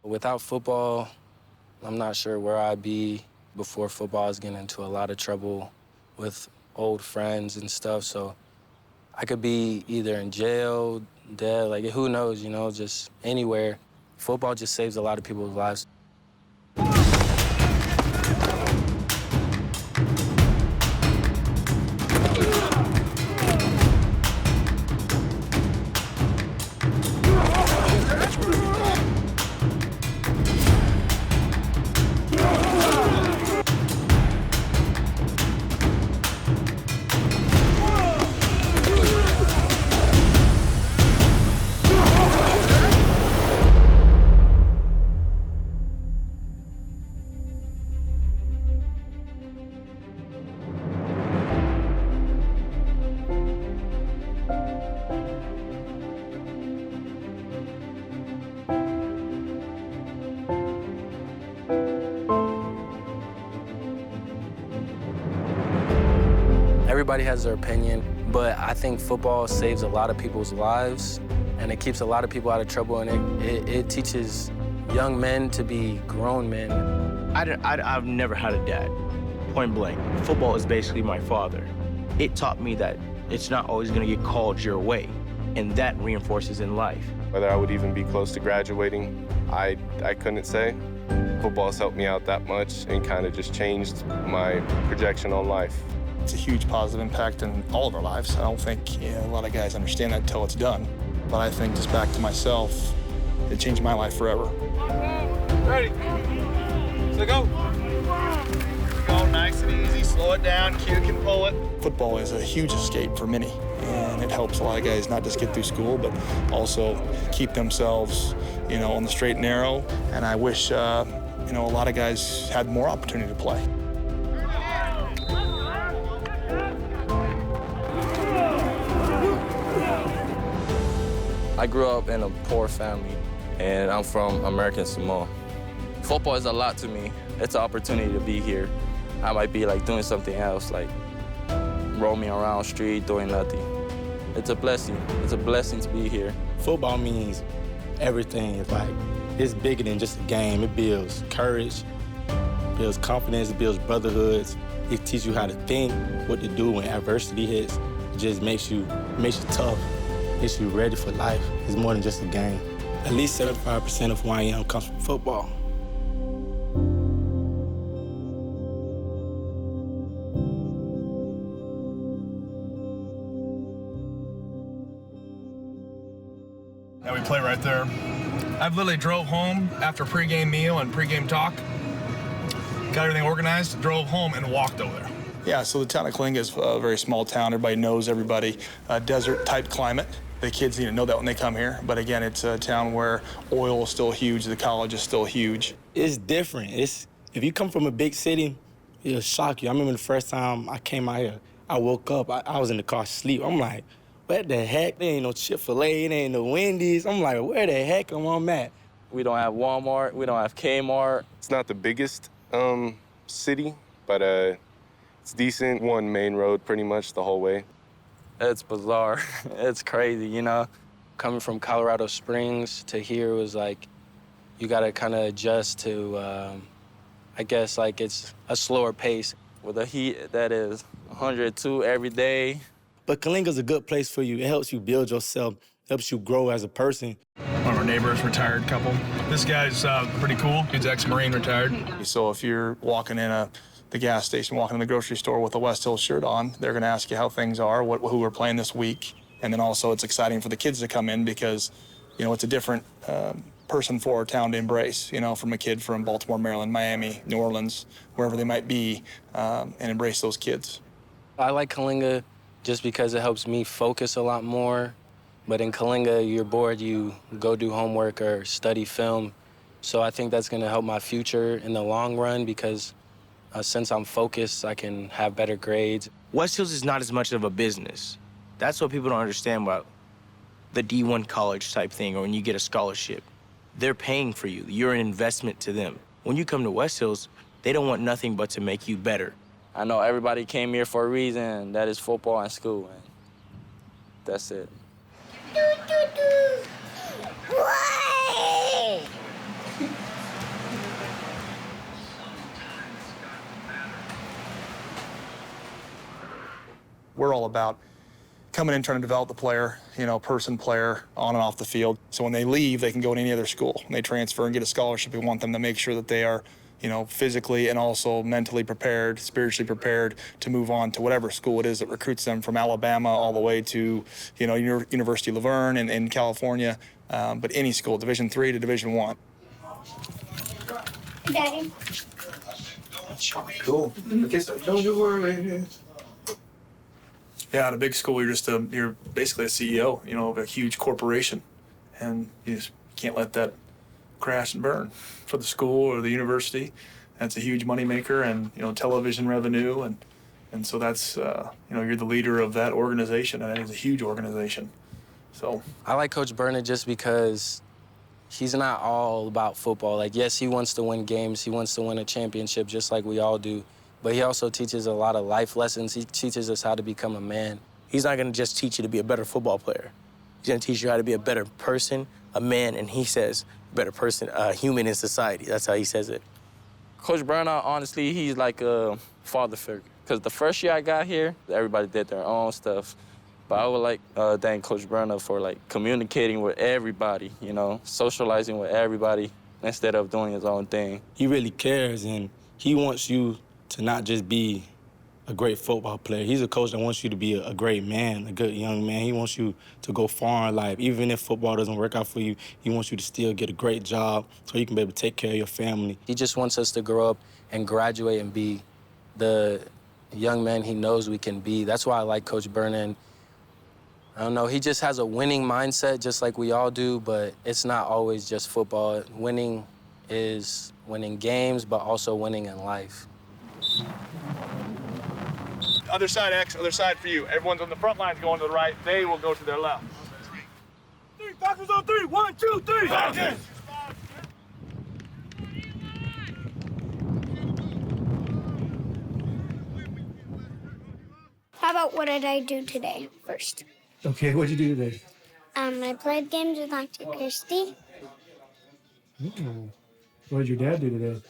Without football, I'm not sure where I'd be. Before football, I was getting into a lot of trouble with old friends and stuff, so I could be either in jail, dead, like who knows, just anywhere. Football just saves a lot of people's lives. Everybody has their opinion, but I think football saves a lot of people's lives, and it keeps a lot of people out of trouble, and it teaches young men to be grown men. I've never had a dad, point blank. Football is basically my father. It taught me that it's not always going to get called your way, and that reinforces in life. Whether I would even be close to graduating, I couldn't say. Football's helped me out that much and kind of just changed my projection on life. It's a huge positive impact in all of our lives. I don't think a lot of guys understand that until it's done. But I think just back to myself, it changed my life forever. Ready? So go. Go nice and easy, slow it down, kid can pull it. Football is a huge escape for many, and it helps a lot of guys not just get through school, but also keep themselves, on the straight and narrow. And I wish, a lot of guys had more opportunity to play. I grew up in a poor family, and I'm from American Samoa. Football is a lot to me. It's an opportunity to be here. I might be doing something else, like roaming around the street, doing nothing. It's a blessing. It's a blessing to be here. Football means everything. It's bigger than just a game. It builds courage, builds confidence, it builds brotherhoods. It teaches you how to think, what to do when adversity hits. It just makes you tough. Makes you ready for life. It's more than just a game. At least 75% of who I am comes from football. Now we play right there. I've literally drove home after pregame meal and pregame talk, got everything organized, drove home and walked over there. Yeah, so the town of Kalinga is a very small town. Everybody knows everybody. Desert-type climate. The kids need to know that when they come here. But again, it's a town where oil is still huge. The college is still huge. It's different. If you come from a big city, it'll shock you. I remember the first time I came out here, I woke up, I was in the car asleep. I'm like, what the heck? There ain't no Chick-fil-A, there ain't no Wendy's. I'm like, where the heck am I at? We don't have Walmart. We don't have Kmart. It's not the biggest city, but it's decent. One main road pretty much the whole way. It's bizarre. It's crazy, Coming from Colorado Springs to here was you gotta kind of adjust to, I guess, it's a slower pace. With a heat that is 102 every day. But Kalinga's a good place for you. It helps you build yourself, helps you grow as a person. One of our neighbors, retired couple. This guy's pretty cool. He's ex-Marine, retired. So if you're walking in the gas station, walking in the grocery store with a West Hills shirt on, they're going to ask you how things are, who we're playing this week. And then also it's exciting for the kids to come in because, it's a different person for our town to embrace, from a kid from Baltimore, Maryland, Miami, New Orleans, wherever they might be, and embrace those kids. I like Kalinga just because it helps me focus a lot more. But in Kalinga, you're bored, you go do homework or study film. So I think that's going to help my future in the long run because since I'm focused, I can have better grades. West Hills is not as much of a business. That's what people don't understand about the D1 college type thing or when you get a scholarship. They're paying for you. You're an investment to them. When you come to West Hills, they don't want nothing but to make you better. I know everybody came here for a reason. That is football and school. And that's it. Why? We're all about coming in, trying to develop the player, player, on and off the field. So when they leave, they can go to any other school. When they transfer and get a scholarship, we want them to make sure that they are, physically and also mentally prepared, spiritually prepared to move on to whatever school it is that recruits them, from Alabama all the way to, University of Laverne in California, but any school, Division III to Division I. Daddy. Cool. Okay, so don't you worry. Yeah, at a big school, you're basically a CEO, of a huge corporation, and you just can't let that crash and burn for the school or the university. That's a huge moneymaker, and television revenue, and so that's you're the leader of that organization, and it's a huge organization. So I like Coach Berna just because he's not all about football. Like, yes, he wants to win games, he wants to win a championship just like we all do. But he also teaches a lot of life lessons. He teaches us how to become a man. He's not going to just teach you to be a better football player. He's going to teach you how to be a better person, a man, and he says, better person, a human in society. That's how he says it. Coach Berna, honestly, he's like a father figure. Because the first year I got here, everybody did their own stuff. But I would like thank Coach Berna for communicating with everybody, socializing with everybody instead of doing his own thing. He really cares, and he wants you to not just be a great football player. He's a coach that wants you to be a great man, a good young man. He wants you to go far in life. Even if football doesn't work out for you, he wants you to still get a great job so you can be able to take care of your family. He just wants us to grow up and graduate and be the young men he knows we can be. That's why I like Coach Berna. And I don't know, he just has a winning mindset just like we all do, but it's not always just football. Winning is winning games, but also winning in life. Other side, X, other side for you. Everyone's on the front lines going to the right. They will go to their left. Three, Falcons on three. 1, 2, 3. Falcons! How about what did I do today first? Okay, what'd you do today? I played games with Auntie Christy. What did your dad do today?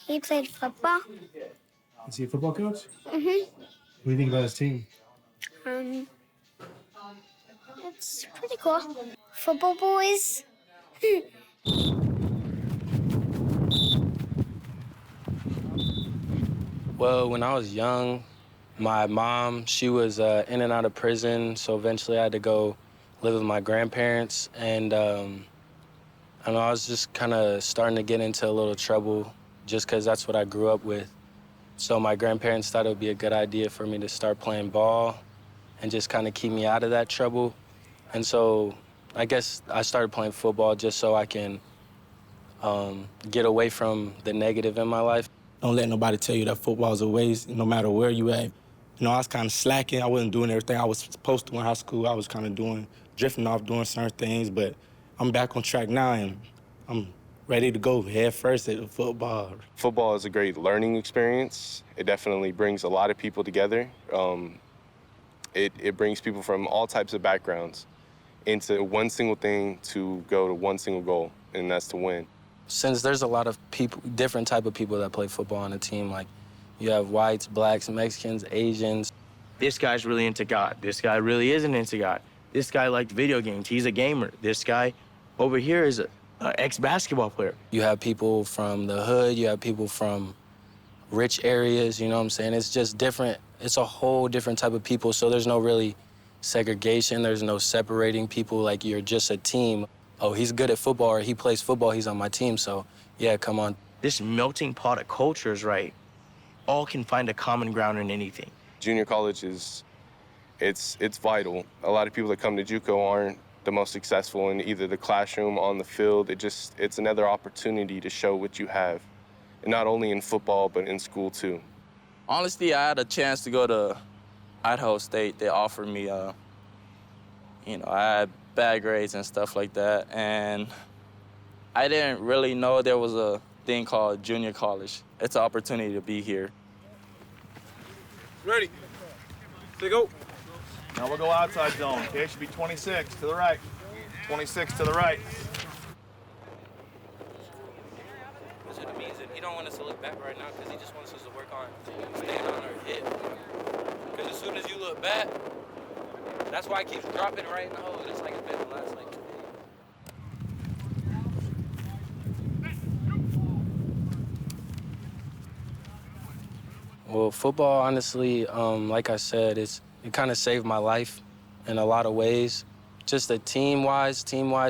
He played football. Is he a football coach? Mm-hmm. What do you think about his team? It's pretty cool. Football boys. Well, when I was young, my mom, she was in and out of prison, so eventually I had to go live with my grandparents, and I was just kind of starting to get into a little trouble just because that's what I grew up with. So my grandparents thought it would be a good idea for me to start playing ball and just kind of keep me out of that trouble. And so I guess I started playing football just so I can get away from the negative in my life. Don't let nobody tell you that football is a waste, no matter where you at. I was kind of slacking. I wasn't doing everything I was supposed to in high school. I was kind of drifting off doing certain things, but I'm back on track now, and I'm ready to go head first at football. Football is a great learning experience. It definitely brings a lot of people together. It brings people from all types of backgrounds into one single thing to go to one single goal, and that's to win. Since there's a lot of people, different type of people that play football on a team, like you have whites, blacks, Mexicans, Asians. This guy's really into God. This guy really isn't into God. This guy liked video games. He's a gamer. This guy over here is an ex-basketball player. You have people from the hood. You have people from rich areas, you know what I'm saying? It's just different. It's a whole different type of people, so there's no really segregation. There's no separating people like you're just a team. Oh, he's good at football, or he plays football, he's on my team, so yeah, come on. This melting pot of cultures, right, all can find a common ground in anything. Junior college it's vital. A lot of people that come to JUCO aren't the most successful in either the classroom, on the field. It's another opportunity to show what you have, and not only in football, but in school too. Honestly, I had a chance to go to Idaho State. They offered me, I had bad grades and stuff like that, and I didn't really know there was a thing called junior college. It's an opportunity to be here. Ready? Say go. Now we'll go outside zone. Okay, it should be 26 to the right. 26 to the right. That's what it means. He don't want us to look back right now because he just wants us to work on staying on our hip. Because as soon as you look back, that's why it keeps dropping right in the hole. It's like it's been the last, like, 2 days. Well, football, honestly, like I said, it kind of saved my life in a lot of ways. Just the team-wise,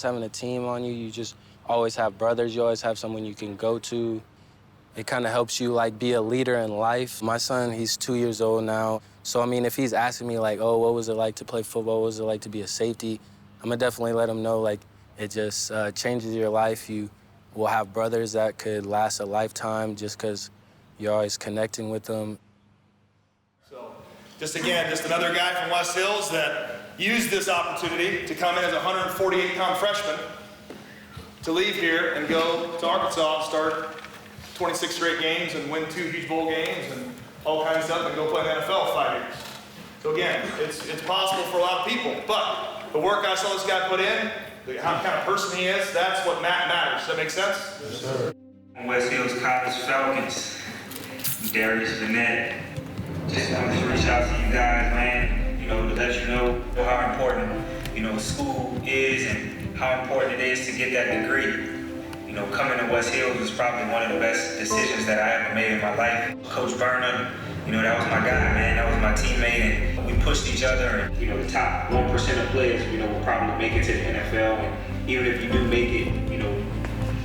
having a team on you, you just always have brothers, you always have someone you can go to. It kind of helps you, like, be a leader in life. My son, he's 2 years old now. So, I mean, if he's asking me, like, oh, what was it like to play football? What was it like to be a safety? I'm gonna definitely let him know, like, it just changes your life. You will have brothers that could last a lifetime just because you're always connecting with them. So, just another guy from West Hills that used this opportunity to come in as a 148-pound freshman, to leave here and go to Arkansas and start 26 straight games and win 2 huge bowl games and all kinds of stuff and go play in the NFL 5 years. So again, it's possible for a lot of people, but the work I saw this guy put in, how kind of person he is, that's what matters. Does that make sense? Yes, sir. West Hills College Falcons, Darius Burnett. Just wanted to reach out to you guys, man, to let you know how important, school is and how important it is to get that degree. Coming to West Hills was probably one of the best decisions that I ever made in my life. Coach Berna, that was my guy, man. That was my teammate, and we pushed each other. And, the top 1% of players, will probably make it to the NFL. And even if you do make it,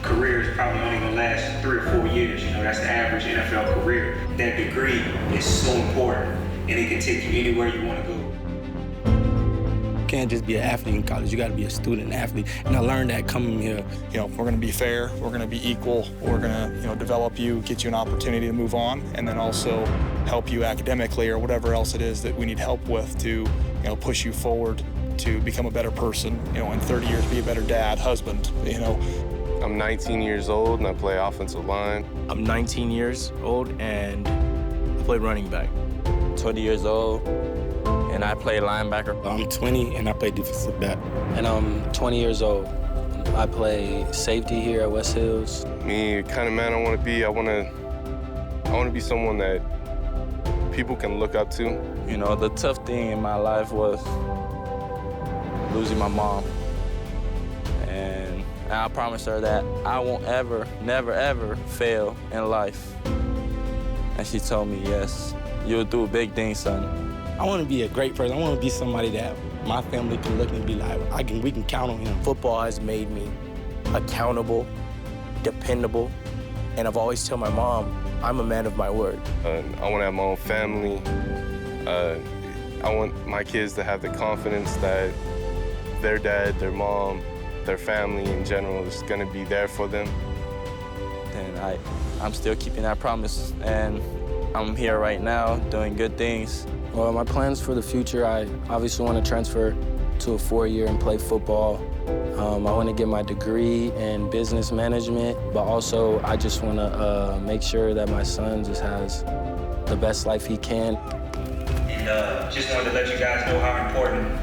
career is probably only gonna last 3 or 4 years. That's the average NFL career. That degree is so important, and it can take you anywhere you want to go. You can't just be an athlete in college. You got to be a student athlete. And I learned that coming here. We're going to be fair. We're going to be equal. We're going to, develop you, get you an opportunity to move on, and then also help you academically or whatever else it is that we need help with to, push you forward to become a better person. In 30 years, be a better dad, husband. I'm 19 years old and I play offensive line. I'm 19 years old and I play running back. 20 years old, and I play linebacker. I'm 20, and I play defensive back. And I'm 20 years old. I play safety here at West Hills. Me, the kind of man I want to be, I want to be someone that people can look up to. The tough thing in my life was losing my mom. And I promised her that I won't ever, never, ever fail in life. And she told me, yes, you'll do big things, son. I want to be a great person. I want to be somebody that my family can look and be like, we can count on him. Football has made me accountable, dependable, and I've always told my mom, I'm a man of my word. I want to have my own family. I want my kids to have the confidence that their dad, their mom, their family in general is going to be there for them. And I'm still keeping that promise, and I'm here right now doing good things. Well, my plans for the future, I obviously want to transfer to a 4-year and play football. I want to get my degree in business management, but also I just want to make sure that my son just has the best life he can. And just wanted to let you guys know how important,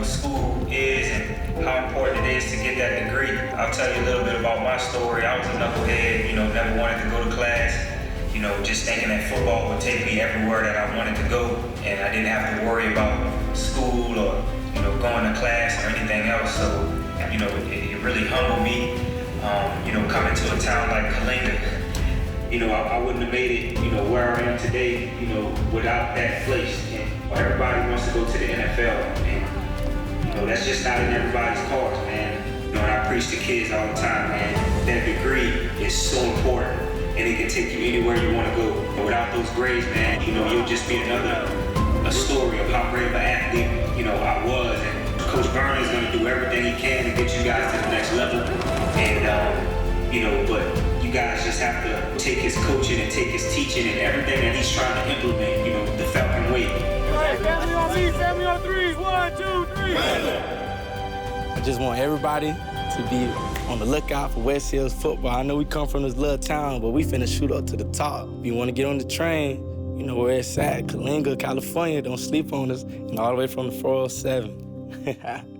school is and how important it is to get that degree. I'll tell you a little bit about my story. I was a knucklehead, never wanted to go to class. Just thinking that football would take me everywhere that I wanted to go, and I didn't have to worry about school or, going to class or anything else. So, it really humbled me, coming to a town like Kalinga. I wouldn't have made it, where I am today, without that place. And everybody wants to go to the NFL, and, that's just not in everybody's cards, man. And I preach to kids all the time, man. That degree is so important. And it can take you anywhere you want to go. And without those grades, man, you'll just be a story of how great of an athlete, I was. And Coach Berna is going to do everything he can to get you guys to the next level. And, but you guys just have to take his coaching and take his teaching and everything that he's trying to implement, the Falcon way. All right, family on me, family on 3. 1, 2, 3. I just want everybody to be on the lookout for West Hills football. I know we come from this little town, but we finna shoot up to the top. If you wanna get on the train, you know where it's at, Kalinga, California. Don't sleep on us. And all the way from the 407.